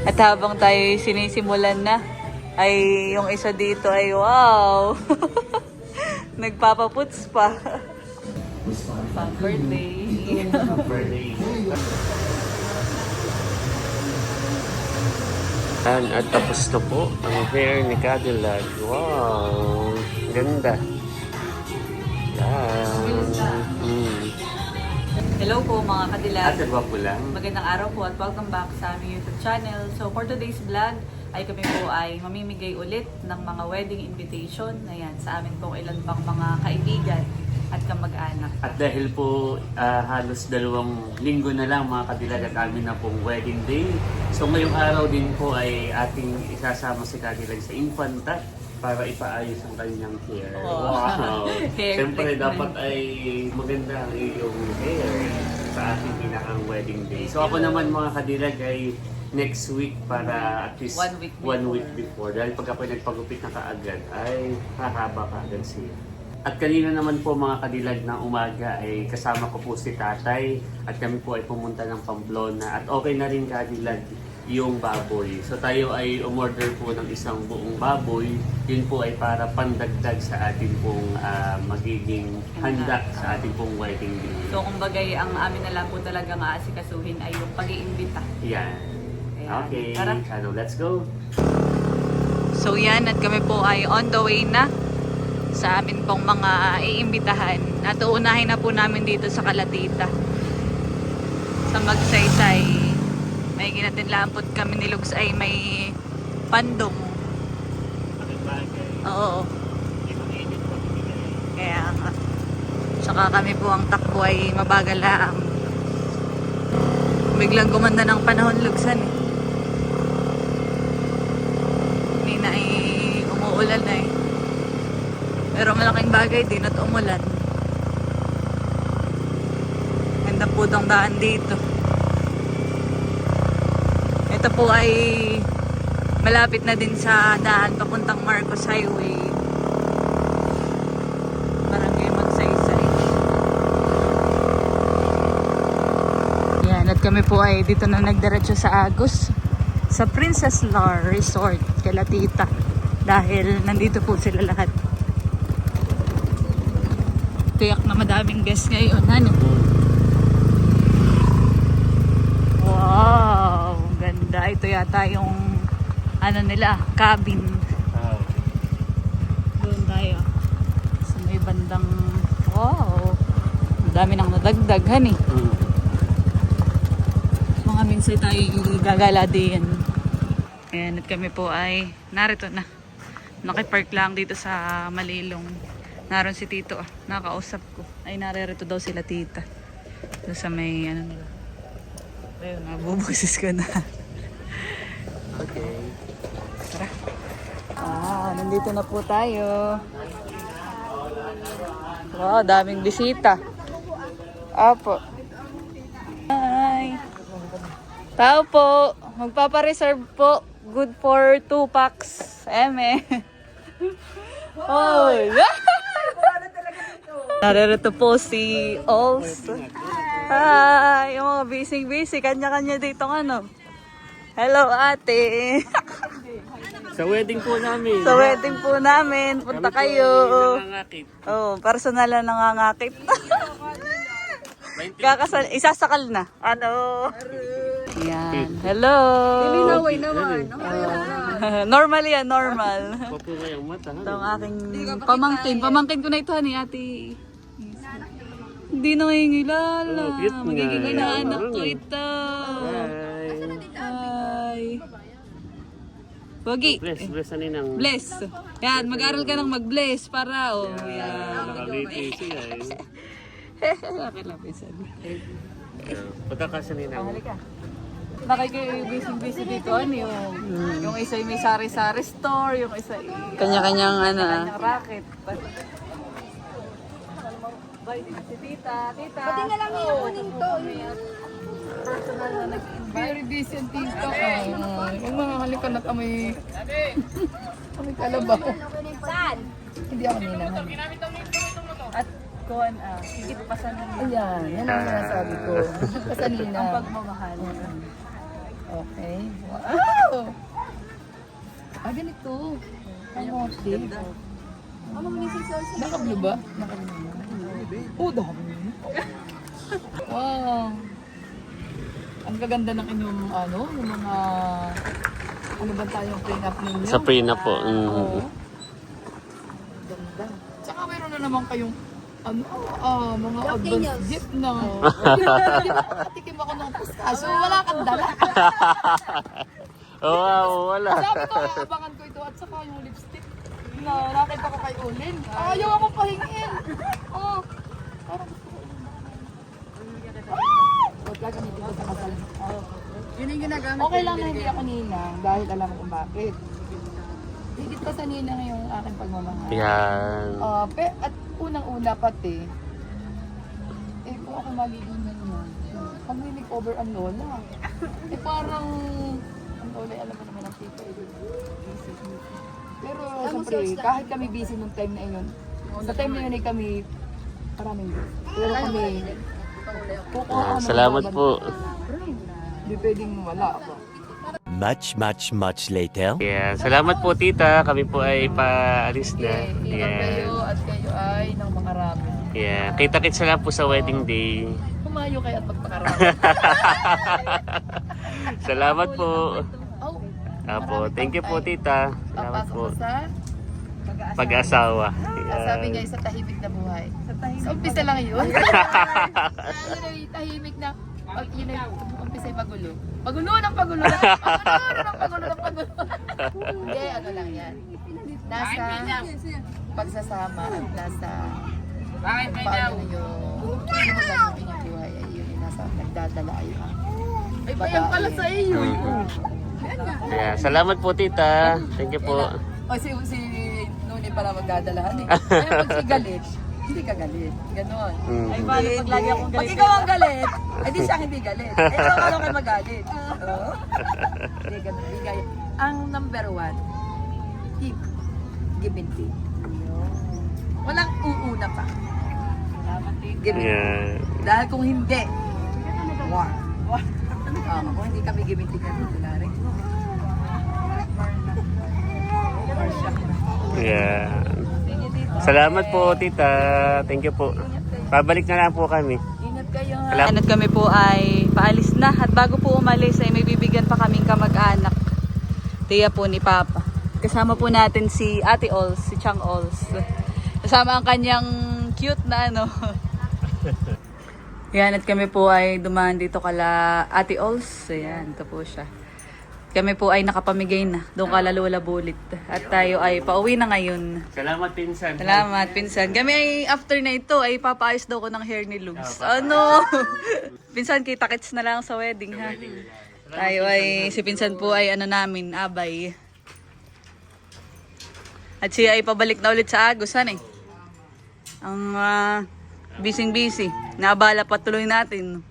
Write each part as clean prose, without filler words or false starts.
At habang tayo sinisimulan na, ay yung isa dito ay wow! Nagpapaputs pa. Pang birthday. At tapos na po ang hair ni Cadillac. Wow! Ganda. Yan. Hello po mga kadilag. At nagwa po lang. Magandang araw po at welcome back sa aming YouTube channel. So for today's vlog, ay kami po ay mamimigay ulit ng mga wedding invitation. Ayan, sa amin pong ilan pang mga kaibigan at kamag-anak. At dahil po halos 2 linggo na lang mga kadilag at amin na pong wedding day. So ngayong araw din po ay ating isasama si Cadillac sa Infanta para ipaayos ang kanyang hair. Wow! Siyempre dapat ay maganda ang iyong hair sa ating pinakang wedding day. So ako naman mga kadilag ay next week para at least 1 week week before. Dahil pag ako nagpagupit na kaagad ay hahaba kaagad siya. At kanina naman po mga kadilag ng umaga ay kasama ko po si tatay at kami po ay pumunta ng Pamplona at okay na rin kadilag yung baboy. So tayo ay umorder po ng isang buong baboy. Yun po ay para pandagdag sa ating pong magiging handa sa ating pong wedding day. So kumbagay ang amin na lang po talagang aasikasuhin ay yung pag-iimbita. Yan. Okay, Tara. ano, let's go. So yan, at kami po ay on the way na sa amin pong mga iimbitahan. At uunahin na po namin dito sa Kalatita. Sa Magsaysay. May ginatinlampot kami ni Lugs ay may pandong. Oo. Kaya nga. Saka kami po ang takbo ay mabagal lang. Biglang gumanda ng panahon Lugsan eh. Hindi na ay umuulan na eh. Pero malaking bagay din at umulan. Ganda po itong daan dito. Ito po ay malapit na din sa daan papuntang Marcos Highway. Barangay Magsaysay. Yan, at kami po ay dito na nagdiretso sa Agos. Sa Princess Lar Resort, Kalatita. Dahil nandito po sila lahat. Tiyak na madaming guests ngayon. Ano? Wow! Ganda. Ito yata yung ano nila, cabin. Doon tayo. Sa may bandang wow! Madami nang nadagdagan eh. Mga minsan tayo gagala din. Ayan, at kami po ay narito na. Nakipark lang dito sa Malilong. Naroon si Tito, nakausap ko. Ay, naririto daw sila tita. Doon sa may, ano nila. Ayun, nabubuksis ko na. Okay. Tara. Nandito na po tayo. Wow, daming bisita. Apo. Hi. Tao po. Magpapareserve po. Good for 2 packs. Hoy! Naririto po si Ols. Hi! Yung mga busy-busy. Kanya-kanya dito ano. Hello ate! Sa wedding po namin. Sa wedding po namin. Punta kayo. Oh, personal na nangangakit. Isasakal na. Ano? Yan. Hello! Nilinaway naman. Normally yan, normal. Papo ngayong mata. Ito ang aking pamangkin. Pamangkin ko na ito, ni ate. Hindi nangingilala. Oh, cute nga. Magiging inaanak ko ito. Hi. Hi. Pogi. Bless na ninang. Bless. Yan, mag-aral ka ng mag-bless para, oh. Yan. Nakangiti siya Lapisan. Pagkakasa ninang. Halika. Nakikibusy dito ano yung isa may sari-sari store, yung isa Kanya-kanyang ano. kanyang racket. Bye si tita. Pati na lang yung kunin to. Personal na nag-invite. Very busy ang tito. Yung mga halika na kami. Kami kalabaw. Hindi ako ninahan. At kuhan, higit pasanin. Ayan, yan ang sinasabi ko. Pasanina. Ang pagmamahal. Okay. Wow. Ah, ganito. Ang motif. Naka-blue ba? Oh, dami. Wow. Ang gaganda ng inyong yung mga ano ba tayong prenup ninyo? Sa prenup po. Oo. Ganda. Tsaka meron na naman kayong mga advanced gift na. Hindi ba nakatikim ako ng pistacho? Wala kang dala. Oh, wow, wala. Sabi ko, abangan ko ito at saka yung lipstick na nakita ko kay Ulin. Ayaw ako pahingin. Oh, parang gusto ko. Huwag gagamitin ko sa kasal. Yun yung ginagamit. Okay lang na hindi ako ninang dahil alam ko kung bakit. Higit pa sa ninang yung aking pagmamahal. Yan. At unang-una pati, kung ako magiging ganyan, pag may makeover ang lola, parang, ang lola, alam mo naman ang tita, busy. Pero siyempre, kahit kami busy nung time na yun, sa time na yun ay kami, maraming busy. Pero kami, kukuha ako ng Salamat mga po. Hindi pwedeng wala ako. Much later. Yeah, salamat po tita. Kami po ay paalis na. Ingat kayo at kayo ay nang makarami. Yeah, kita-kits na lang po sa wedding day. Humayo kayo at magpakarami. Salamat po. Oh, Apo, thank you po tita. Salamat papasok po. ko sa Pag-asawa. sabi Yeah. nga sa tahimik na buhay. Sa umpisa lang yun. Yun ay tahimik na yun ay umpisa ay pagulo. Pagulo ng pagulo. Pagulo ng pagulo. Hindi, ano lang yan. Nasa pagsasama at nasa paano yung gagawin yung buhay ay yun yung nasa nagdadala ay ay bayan pala sa iyo. Yeah, salamat po tita. Thank you po. O si Nuni pala magdadalahan eh. Kaya pag si galit, hindi ka galit. Ganon. Mm. Paano pag lagi akong galit? Pag ikaw ang galit, edi siya hindi galit. Eh, ikaw ano kayo magalit. Oo. Hindi ganon. Hindi galit. Ang number one, keep. Give and take. Walang uuna pa. Give and take. Yeah. Dahil kung hindi, war. Kung hindi kami give and take na tulari. Yeah. Salamat po tita. Thank you po. Pabalik na lang po kami. Ingat kayo ha. Salamat. At kami po ay paalis na. At bago po umalis ay may bibigyan pa kaming kamag-anak. Tiya po ni Papa. Kasama po natin si Ate Ols, si Chang Ols. Kasama ang kanyang cute na ano. Yan, at kami po ay dumaan dito kala Ate Ols. Ayan, ito po siya. Kami po ay nakapamigay na. Doon kala Lola Bulit. At tayo ay pauwi na ngayon. Salamat pinsan. Salamat, pinsan. Kami ay after na ito ay papaayos daw ko ng hair ni Lugs. Ano? Pinsan, kita-kits na lang sa wedding ha. Tayo ay, si pinsan po ay ano namin, abay. At siya ay pabalik na ulit sa Agos, han eh. Ang busy-busy. Naabala patuloy natin.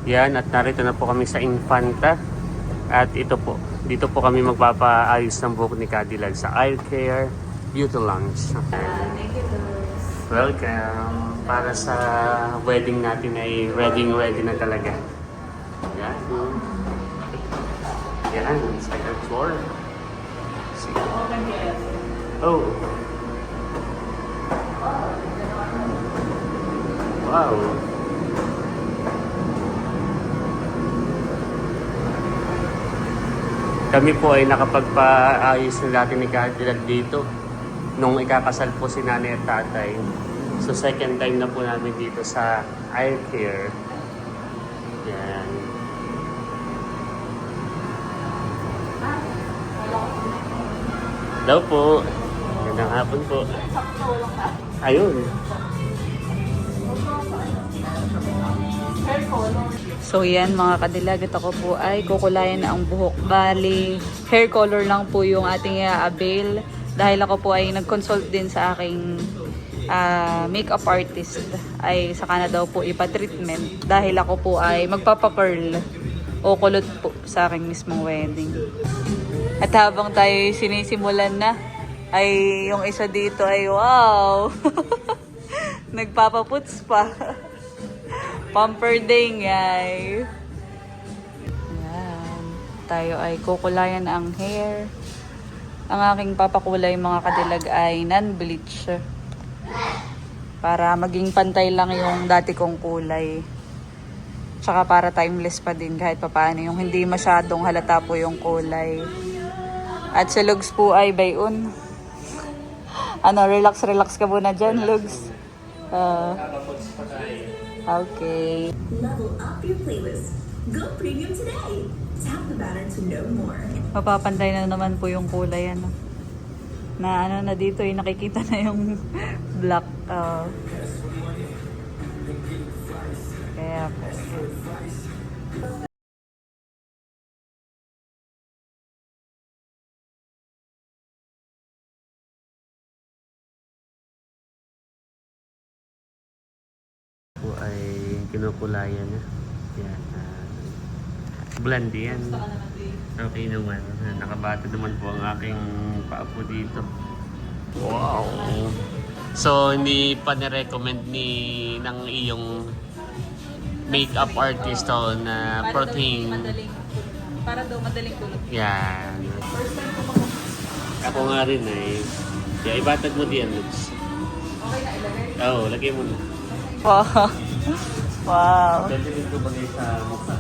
Yan, at narito na po kami sa Infanta. At ito po, dito po kami magpapaayos ng buhok ni Cadillac sa Eye Care Beauty Lounge. Welcome! Para sa wedding natin ay ready na talaga. Yan. Yan, second floor. Oh! Wow! Kami po ay nakapagpaayos na natin ni Cadillac dito nung ikakasal po si nanay at tatay. So second time na po namin dito sa Eye Care. Yan. Hello po. Magandang hapon po. Ayun. So yan mga kadilag, at ako po ay kukulayan na ang buhok. Bali, hair color lang po yung ating i-avail. Dahil ako po ay nag-consult din sa aking makeup artist. Ay saka na daw po ipa-treatment. Dahil ako po ay magpapa-curl o kulot po sa aking mismong wedding. At habang tayo sinisimulan na, ay yung isa dito ay wow! Nagpapaputs pa. Pamperding, ay. tayo ay kukulayan ang hair. Ang aking papakulay mga kadilag ay non-bleach. Para maging pantay lang yung dati kong kulay. Tsaka para timeless pa din kahit papaano. Yung hindi masyadong halata po yung kulay. At sa Lugs po ay bayon. Relax ka muna dyan, Lugs. Okay. Level up your playlist. Go premium today. Tap the banner to know more. Mapapantay na naman po yung kulay na dito nakikita na yung black. Kaya po. Po ay kinukulayan na. Yan. Blondie yan. Okay naman. Nakabata naman po ang aking paapo dito. Wow! So, hindi pa ni-recommend ng iyong makeup artist na protein. Para daw madaling tulog. Yan. Ako nga rin ay. Ibatag mo diyan, Lux. Okay na ilagay. Oo, lagay mo na. Wow. Wow. Pwede rin ko bagay sa mukha.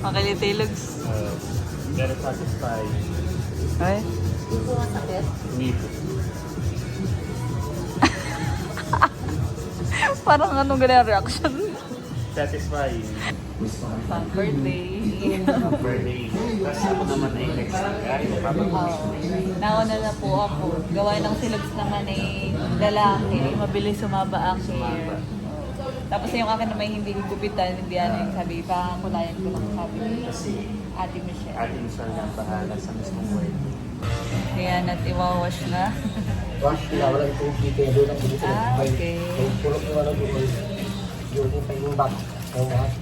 Makaliti, Lugs. Pero satisfied. Ay. Hindi po. Parang anong ganyan reaction? Satisfying. Birthday. Birthday. Tapos ako naman ay next week ay Nauna na po ako. Gawa ng si Lugs naman lalaki. Mabilis sumaba ang hair. Tapos yung akin na may hindi gugupitan, hindi yung sabi, pakulayan ko lang sabi ni Ate Michelle. ating siya na bahala sa mismong birthday. Kaya nat iwawash na. Wash na, walang tubig, kaya doon ang dito. Okay. Yung pulok na walang doon, yun yung payong bag. Yung wash,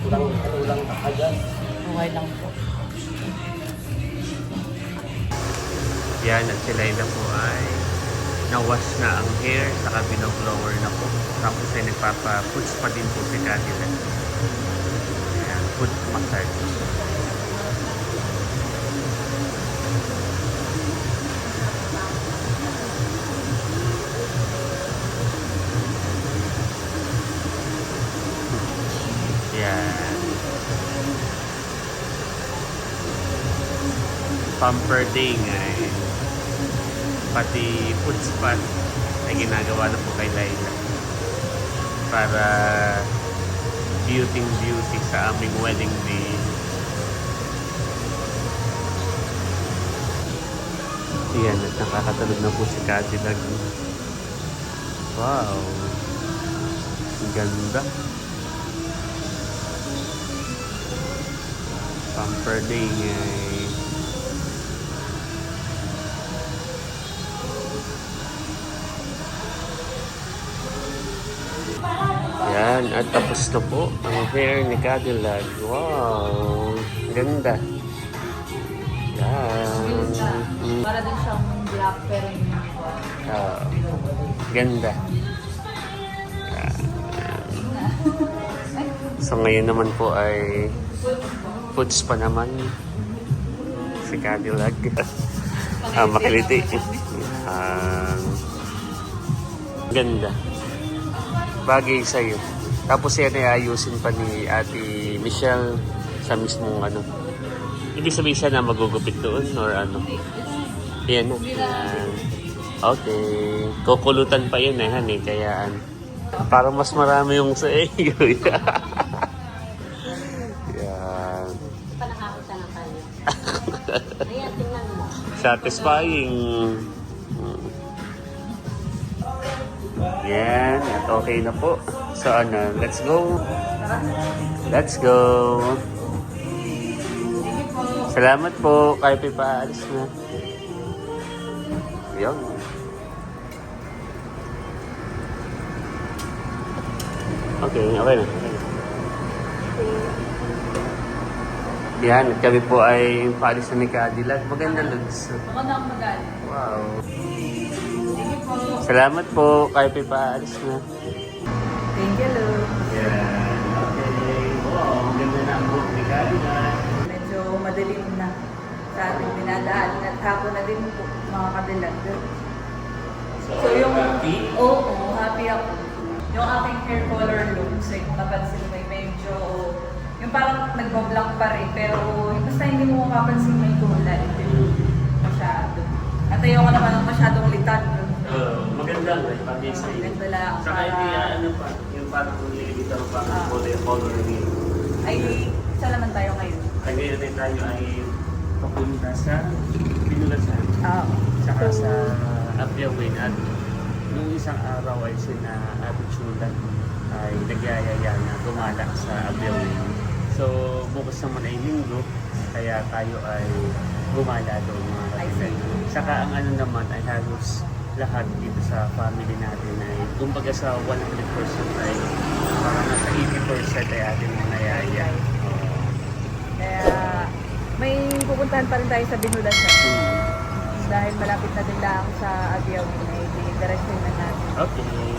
ulang agad. Okay lang po. Yan, at sila na po ay na-wash na ang hair, saka binoblower na po. Tapos ay nagpapa-puts pa din po si Cadillac. Yan, foot massage. Yan. Pamperding ay pati foot spot ay ginagawa na po kay Laila para beauty sa aming wedding day. Yan, at nakakatulog na po si Cadillac. Wow! Ang ganda. Pamperding ay yan, at tapos na po ang hair ni Cadillac. Wow! Ganda. Yan. Para din siyang black pero yung Ganda. Yan. So ngayon naman po ay puts pa naman si Cadillac. Makiliti. Ganda. Bagay sa'yo. Tapos yan ay ayusin pa ni Ate Michelle sa mismong Ibig sabihin siya na magugupit doon or Yan na. Yan. Okay. Kukulutan pa yun honey. Kaya parang mas marami yung sa iyo. Yan. Satisfying. Yan, at okay na po. So let's go. Let's go. Salamat po. Kayo pipaalis na. Yan. Okay na. Yan, at kami po ay paalis na ni Cadillac. Maganda looks. Maganda ang magaling. Wow. Sige po. Salamat po. Kayo pipaalis na. Thank you, Lu. Yan. Okay. Wow, ang ganda na ang buhok ni Kalian. Medyo madilim na sa ating dinadaan at hapon na din po mga kadilag. So yung, happy ako. Yung aking hair color look, so kung napansin mo, medyo, yung parang nagbo-black pa rin, pero basta hindi mo mapapansin may kulay. Masyado. At ayoko naman ng masyadong litad. Maganda nga, ipagay sa iyo. Maganda lang. Saka hindi ano pa, yung parang nililita mo parang color niyo. Ay, isa naman tayo ngayon. Kaya ngayon ay tayo ay papunta sa Pinulasan. Saka So, sa Abyawin at nung isang araw ay sina Ate Chula ay nagyayaya na gumala sa Abyawin. So bukas naman ay linggo kaya tayo ay gumala doon mga kapitay. Saka ang ano naman ay halos lahat dito sa family natin ay kumbaga sa 100% ay parang nasa 80% ay ating mga yaya. Kaya may pupuntahan pa rin tayo sa Binulasan. Dahil malapit na din lang sa Abiyaw, ay diretso na natin. Okay.